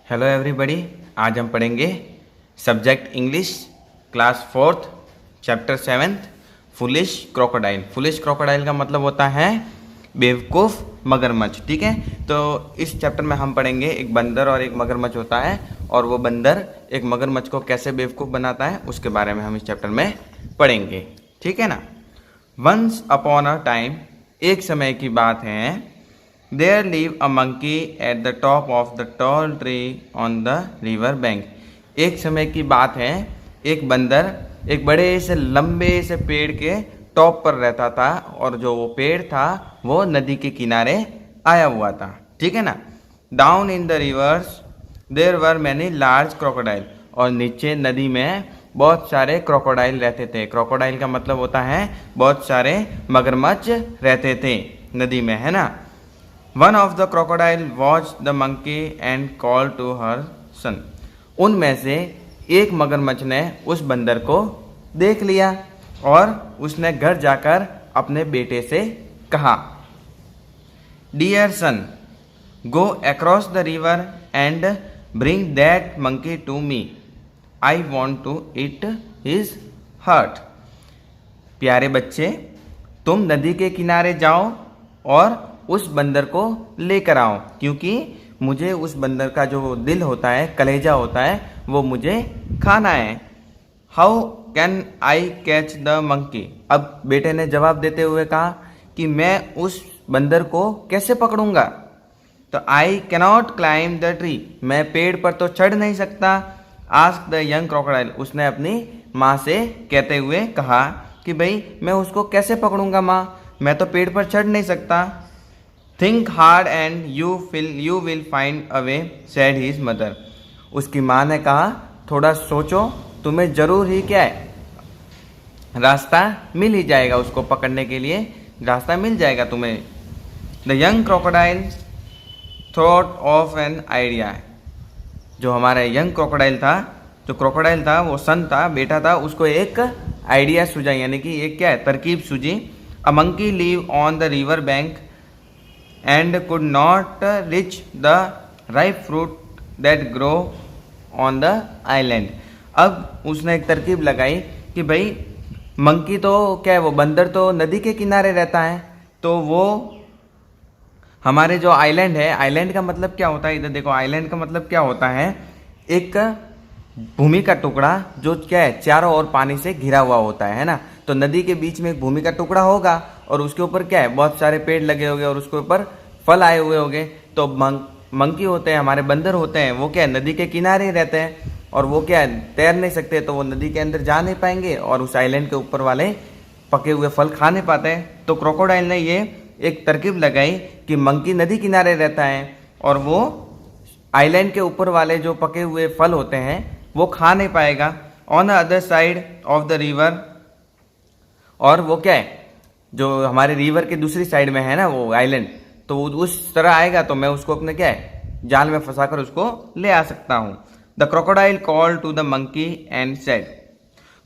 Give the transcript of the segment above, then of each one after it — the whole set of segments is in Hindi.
हेलो एवरीबॉडी, आज हम पढ़ेंगे subject English class 4th chapter 7th foolish crocodile. Foolish crocodile का मतलब होता है बेवकूफ़ मगरमच्छ। ठीक है, तो इस चैप्टर में हम पढ़ेंगे एक बंदर और एक मगरमच्छ होता है, और वो बंदर एक मगरमच्छ को कैसे बेवकूफ़ बनाता है उसके बारे में हम इस चैप्टर में पढ़ेंगे। ठीक है ना। वंस अपॉन अ टाइम, एक समय की बात है, There live a monkey at the top of the tall tree on the river bank. एक समय की बात है, एक बंदर एक बड़े से लंबे से पेड़ के टॉप पर रहता था, और जो वो पेड़ था वो नदी के किनारे आया हुआ था। ठीक है ना। Down in the rivers there were many large crocodile, और नीचे नदी में बहुत सारे क्रोकोडाइल रहते थे। क्रोकोडाइल का मतलब होता है बहुत सारे मगरमच्छ रहते थे नदी में, है ना। One of the crocodile watched the monkey and called to her son. उनमें से एक मगरमच्छ ने उस बंदर को देख लिया और उसने घर जाकर अपने बेटे से कहा, Dear son, go across the river and bring that monkey to me. I want to eat his heart. प्यारे बच्चे, तुम नदी के किनारे जाओ और उस बंदर को लेकर आओ, क्योंकि मुझे उस बंदर का जो दिल होता है, कलेजा होता है, वो मुझे खाना है। How can I catch the monkey? अब बेटे ने जवाब देते हुए कहा कि मैं उस बंदर को कैसे पकड़ूंगा। तो I cannot climb the tree, मैं पेड़ पर तो चढ़ नहीं सकता। आस्क द यंग क्रोकोडाइल, उसने अपनी माँ से कहते हुए कहा कि भाई मैं उसको कैसे पकड़ूंगा माँ, मैं तो पेड़ पर चढ़ नहीं सकता। Think hard and you will find a way, said his mother. उसकी माँ ने कहा, थोड़ा सोचो, तुम्हें जरूर ही क्या है, रास्ता मिल ही जाएगा, उसको पकड़ने के लिए रास्ता मिल जाएगा तुम्हें। The young crocodile thought of an idea, जो हमारा यंग क्रोकोडाइल था, जो क्रोकोडाइल था, वो सन था, बेटा था, उसको एक आइडिया सूझा, यानी कि एक क्या है, तरकीब सूझी। अ monkey live on the river bank and could not reach the ripe fruit that grow on the island. अब उसने एक तरकीब लगाई कि भाई मंकी तो क्या है, वो बंदर तो नदी के किनारे रहता है, तो वो हमारे जो आइलैंड है, आइलैंड का मतलब क्या होता है, इधर देखो, आइलैंड का मतलब क्या होता है, एक भूमि का टुकड़ा जो क्या है, चारों ओर पानी से घिरा हुआ होता है ना। तो नदी के बीच में एक भूमि का टुकड़ा होगा और उसके ऊपर क्या है, बहुत सारे पेड़ लगे होंगे और उसके ऊपर फल आए हुए होंगे। तो मंकी होते हैं, हमारे बंदर होते हैं, वो क्या है, नदी के किनारे रहते हैं, और वो क्या है, तैर नहीं सकते, तो वो नदी के अंदर जा नहीं पाएंगे और उस आइलैंड के ऊपर वाले पके हुए फल खा नहीं पाते हैं। तो क्रोकोडाइल ने ये एक तरकीब लगाई कि मंकी नदी किनारे रहता है और वो आइलैंड के ऊपर वाले जो पके हुए फल होते हैं वो खा नहीं पाएगा। On the other side of the river, और वो क्या है, जो हमारे रिवर के दूसरी साइड में है ना वो आइलैंड, तो उस तरह आएगा तो मैं उसको अपने क्या है, जाल में फंसाकर उसको ले आ सकता हूँ। The crocodile call to the monkey and said,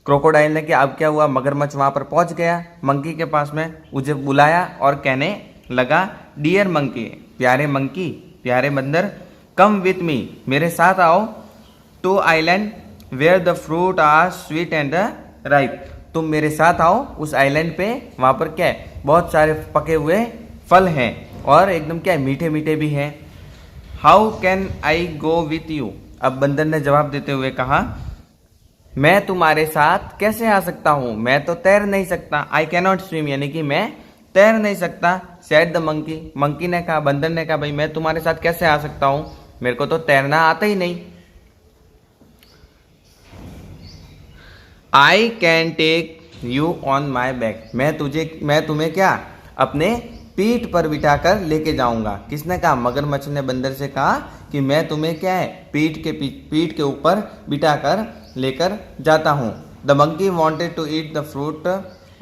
crocodile ने क्या, अब क्या हुआ, मगरमच्छ वहां पर पहुंच गया मंकी के पास में, उसे बुलाया और कहने लगा, डियर मंकी, प्यारे मंकी, प्यारे बंदर, कम विथ मी, मेरे साथ आओ, to island where the fruit are sweet and ripe, तुम मेरे साथ आओ उस आइलैंड पे, वहां पर क्या है, बहुत सारे पके हुए फल हैं और एकदम क्या है, मीठे मीठे भी हैं। How can I go with you? अब बंदर ने जवाब देते हुए कहा, मैं तुम्हारे साथ कैसे आ सकता हूं, मैं तो तैर नहीं सकता। आई कैनॉट स्विम, यानी कि मैं तैर नहीं सकता। सेड द मंकी, मंकी ने कहा, बंदर ने कहा, भाई मैं तुम्हारे साथ कैसे आ सकता हूं, मेरे को तो तैरना आता ही नहीं। I can take you on my back, मैं तुम्हें क्या, अपने पीठ पर बिठाकर लेके जाऊंगा। किसने कहा, मगरमच्छ ने बंदर से कहा कि मैं तुम्हें क्या है, पीठ के ऊपर बिठाकर लेकर जाता हूँ। The monkey wanted to eat the fruit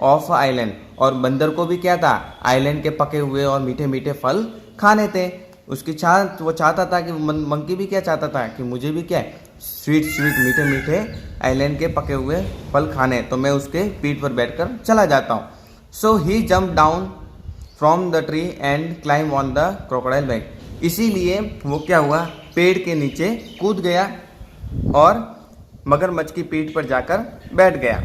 of island, और बंदर को भी क्या था, आइलैंड के पके हुए और मीठे मीठे फल खाने थे। वो चाहता था कि मंकी भी क्या चाहता था कि मुझे भी क्या है, स्वीट मीठे मीठे आइलैंड के पके हुए फल खाने, तो मैं उसके पीठ पर बैठकर चला जाता हूँ। So he jump down from the tree and climb on the crocodile back, इसीलिए वो क्या हुआ, पेड़ के नीचे कूद गया और मगरमच्छ की पीठ पर जाकर बैठ गया।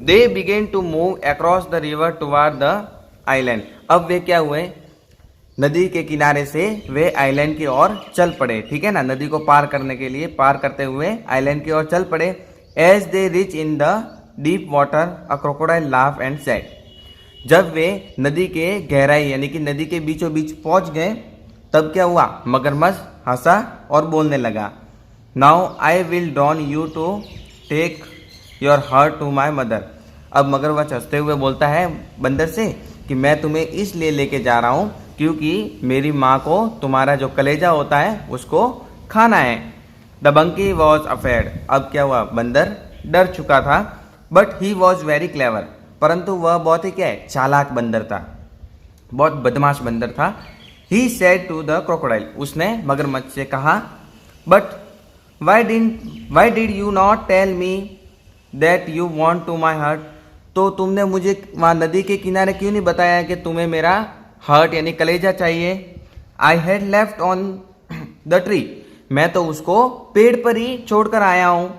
They began to move across the river toward the island. अब वे क्या हुए, नदी के किनारे से वे आइलैंड की ओर चल पड़े। ठीक है ना, नदी को पार करने के लिए पार करते हुए आइलैंड की ओर चल पड़े। As they reach in the deep water a crocodile laugh and said. जब वे नदी के गहराई यानी कि नदी के बीचों बीच पहुंच गए, तब क्या हुआ, मगरमच्छ हंसा और बोलने लगा, now I will don you to take your heart to my mother. अब मगरमच्छ हंसते हुए बोलता है बंदर से कि मैं तुम्हें इसलिए लेके जा रहा हूँ क्योंकि मेरी माँ को तुम्हारा जो कलेजा होता है उसको खाना है। The monkey was afraid. अब क्या हुआ, बंदर डर चुका था। But he was very clever. परंतु वह बहुत ही क्या है, चालाक बंदर था, बहुत बदमाश बंदर था। He said to the crocodile. उसने मगरमच्छ से कहा, but why did you not tell me that you want to my heart. तो तुमने मुझे वहाँ नदी के किनारे क्यों नहीं बताया कि तुम्हें मेरा हर्ट यानी कलेजा चाहिए। I had left on the tree. मैं तो उसको पेड़ पर ही छोड़कर आया हूँ।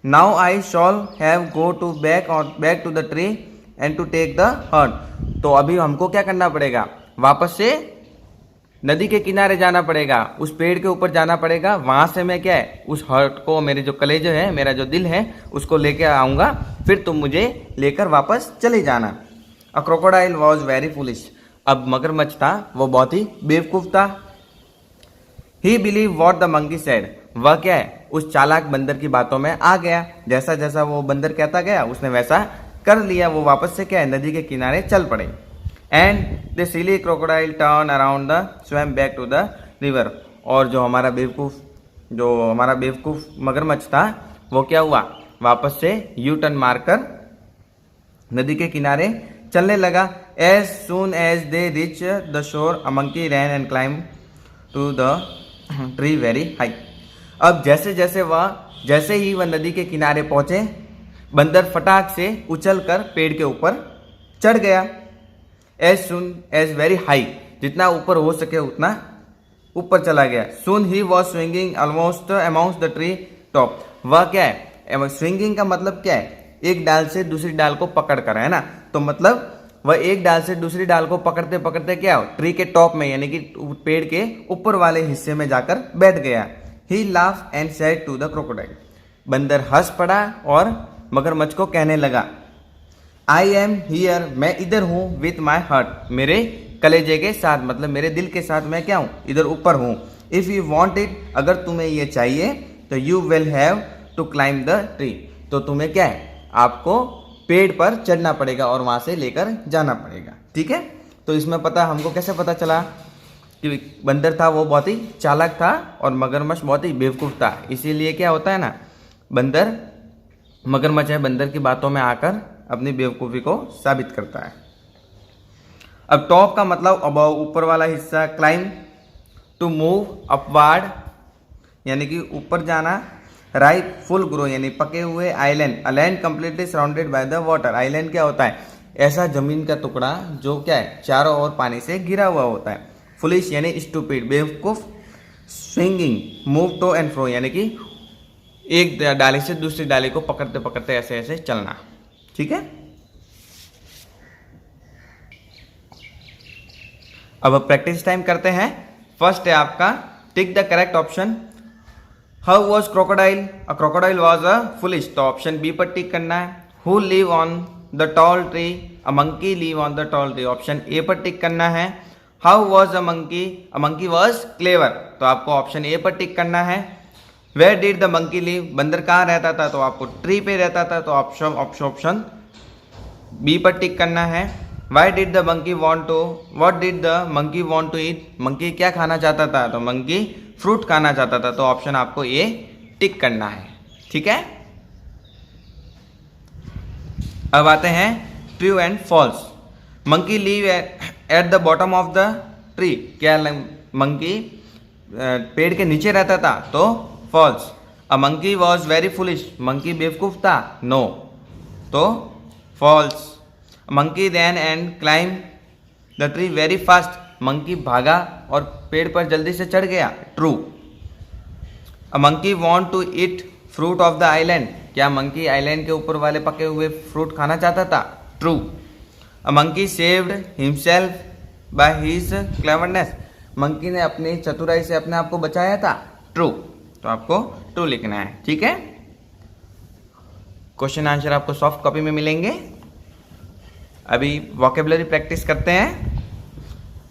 Now I shall have go to back to the tree and to take the heart. तो अभी हमको क्या करना पड़ेगा, वापस से नदी के किनारे जाना पड़ेगा, उस पेड़ के ऊपर जाना पड़ेगा। वहां से मैं क्या है, उस हर्ट को, मेरे जो कलेजे है, मेरा जो दिल है, उसको लेके आऊंगा। फिर तुम मुझे लेकर वापस चले जाना। अ क्रोकोडाइल वॉज वेरी फुलिश। अब मगरमच्छ था वो बहुत ही बेवकूफ था। ही believe what the monkey said. वह क्या है, उस चालाक बंदर की बातों में आ गया। जैसा जैसा वो बंदर कहता गया उसने वैसा कर लिया। वो वापस से क्या है, नदी के किनारे चल पड़े। And the silly crocodile turn around the swam back to the river. और जो हमारा बेवकूफ मगरमच्छ था वो क्या हुआ, वापस से यू टर्न मारकर नदी के किनारे चलने लगा। As soon as they reach the shore a monkey ran and climb to the tree very high. अब जैसे ही वह नदी के किनारे पहुंचे, बंदर फटाक से उछलकर पेड़ के ऊपर चढ़ गया। As soon as very high, जितना ऊपर हो सके उतना ऊपर चला गया। Soon he was swinging almost amount the tree top. वह क्या है, स्विंगिंग का मतलब क्या है, एक डाल से दूसरी डाल को पकड़ कर, है ना। तो मतलब वह एक डाल से दूसरी डाल को पकड़ते पकड़ते क्या हो, ट्री के टॉप में यानी कि पेड़ के ऊपर वाले हिस्से में जाकर बैठ गया। He laugh and said to the crocodile. बंदर हंस पड़ा और मगरमच्छ को कहने लगा, आई एम हियर, मैं इधर हूँ, विथ माई हर्ट, मेरे कलेजे के साथ, मतलब मेरे दिल के साथ मैं क्या हूँ, इधर ऊपर हूँ। इफ यू वॉन्ट इट, अगर तुम्हें ये चाहिए तो you will have to climb the tree. तो तुम्हें क्या है, आपको पेड़ पर चढ़ना पड़ेगा और वहां से लेकर जाना पड़ेगा। ठीक है, तो इसमें हमको कैसे पता चला कि बंदर था वो बहुत ही चालाक था और मगरमच्छ बहुत ही बेवकूफ था। इसीलिए क्या होता है ना, मगरमच्छ है बंदर की बातों में आकर अपनी बेवकूफ़ी को साबित करता है। अब टॉप का मतलब अबव, ऊपर वाला हिस्सा। क्लाइम, टू मूव अपवार्ड यानी कि ऊपर जाना। राइप, फुल ग्रो यानी पके हुए। Island, a land completely surrounded by the water. Island क्या होता है, ऐसा जमीन का टुकड़ा जो क्या है, चारों ओर पानी से घिरा हुआ होता है। फुलिश यानी स्टूपिड, बेवकूफ। Swinging, move to and fro यानी कि एक डाली से दूसरी डाली को पकड़ते पकड़ते ऐसे ऐसे चलना। ठीक है, अब प्रैक्टिस टाइम करते हैं। फर्स्ट है आपका tick the correct option. How was crocodile, a crocodile was a foolish, तो ऑप्शन बी पर टिक करना है। Who live on the tall tree, a monkey live on the tall tree, option A पर टिक करना है। How was a monkey was clever, तो आपको ऑप्शन ए पर टिक करना है। Where did the monkey live, बंदर कहाँ रहता था, तो आपको ट्री पे रहता था, तो ऑप्शन बी पर टिक करना है। Why did the monkey want to, what did the monkey want to eat, monkey क्या खाना चाहता था, तो मंकी फ्रूट खाना चाहता था, तो ऑप्शन आपको ए टिक करना है। ठीक है, अब आते हैं true and false. Monkey live at the bottom of the tree, क्या मंकी पेड़ के नीचे रहता था, तो false. A monkey was very foolish, monkey बेवकूफ था, नो, तो false. Monkey ran and climb the tree very fast, monkey भागा और पेड़ पर जल्दी से चढ़ गया, true. A monkey want to eat fruit of the island, क्या मंकी आइलैंड के ऊपर वाले पके हुए फ्रूट खाना चाहता था, true. A monkey saved himself by his cleverness, monkey ने अपनी चतुराई से अपने आप को बचाया था, ट्रू। तो आपको ट्रू लिखना है, ठीक है। क्वेश्चन आंसर आपको सॉफ्ट कॉपी में मिलेंगे। अभी वोकेबुलरी प्रैक्टिस करते हैं।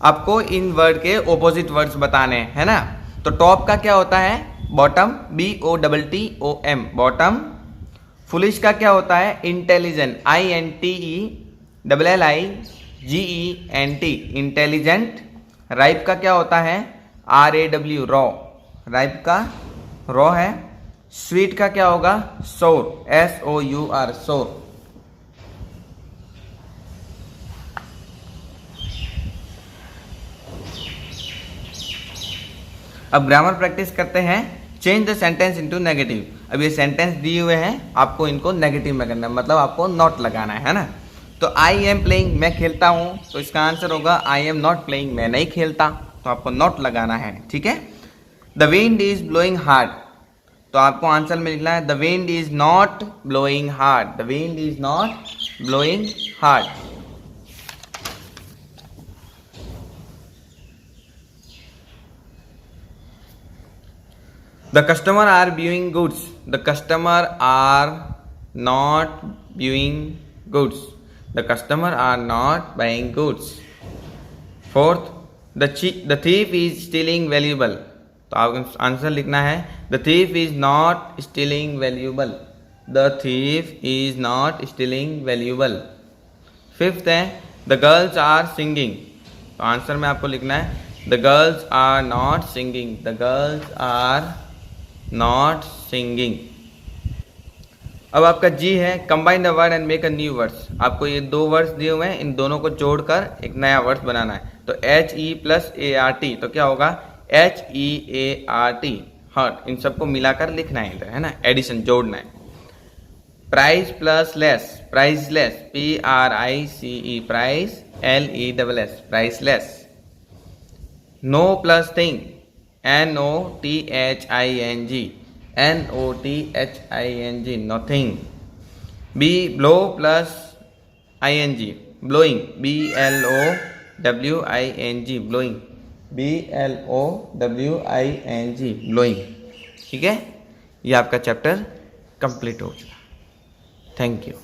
आपको इन वर्ड के ऑपोजिट वर्ड्स बताने हैं, है ना। तो टॉप का क्या होता है, बॉटम, BOTTOM, बॉटम। फुलिश का क्या होता है, इंटेलिजेंट, INTELLIGENT, इंटेलिजेंट। राइप का क्या होता है, RAW, रॉ, राइप का रॉ है। स्वीट का क्या होगा, सोर, SOUR, सोर। अब ग्रामर प्रैक्टिस करते हैं। Change the sentence into negative. अब ये सेंटेंस दिए हुए हैं, आपको इनको नेगेटिव में करना है, मतलब आपको नॉट लगाना है ना। तो आई एम प्लेइंग, मैं खेलता हूँ, तो इसका आंसर होगा आई एम नॉट प्लेइंग, मैं नहीं खेलता, तो आपको नॉट लगाना है, ठीक है। The wind is blowing hard, तो आपको आंसर में लिखना है the wind is not blowing hard, the wind is not blowing hard. The customer are viewing goods. The customer are not viewing goods. The customer are not buying goods. Fourth, the thief is stealing valuable. तो आपको आंसर लिखना है the thief is not stealing valuable. The thief is not stealing valuable. Fifth है the girls are singing. तो आंसर में आपको लिखना है the girls are not singing. The girls are not singing. अब आपका जी है combine the word and make a new words. आपको ये दो वर्ड्स दिए हुए हैं, इन दोनों को जोड़कर एक नया वर्ड्स बनाना है। तो HE+ART, तो क्या होगा HEART, हर्ट। इन सबको मिलाकर लिखना है इधर, है ना, एडिशन जोड़ना है। Price plus less, priceless, PRICE, price, LESS, priceless. No plus thing, NOTHING, nothing. blow plus ing, blowing, BLOWING, blowing, BLOWING, blowing। ठीक है, ये आपका चैप्टर कंप्लीट हो चुका। Thank you.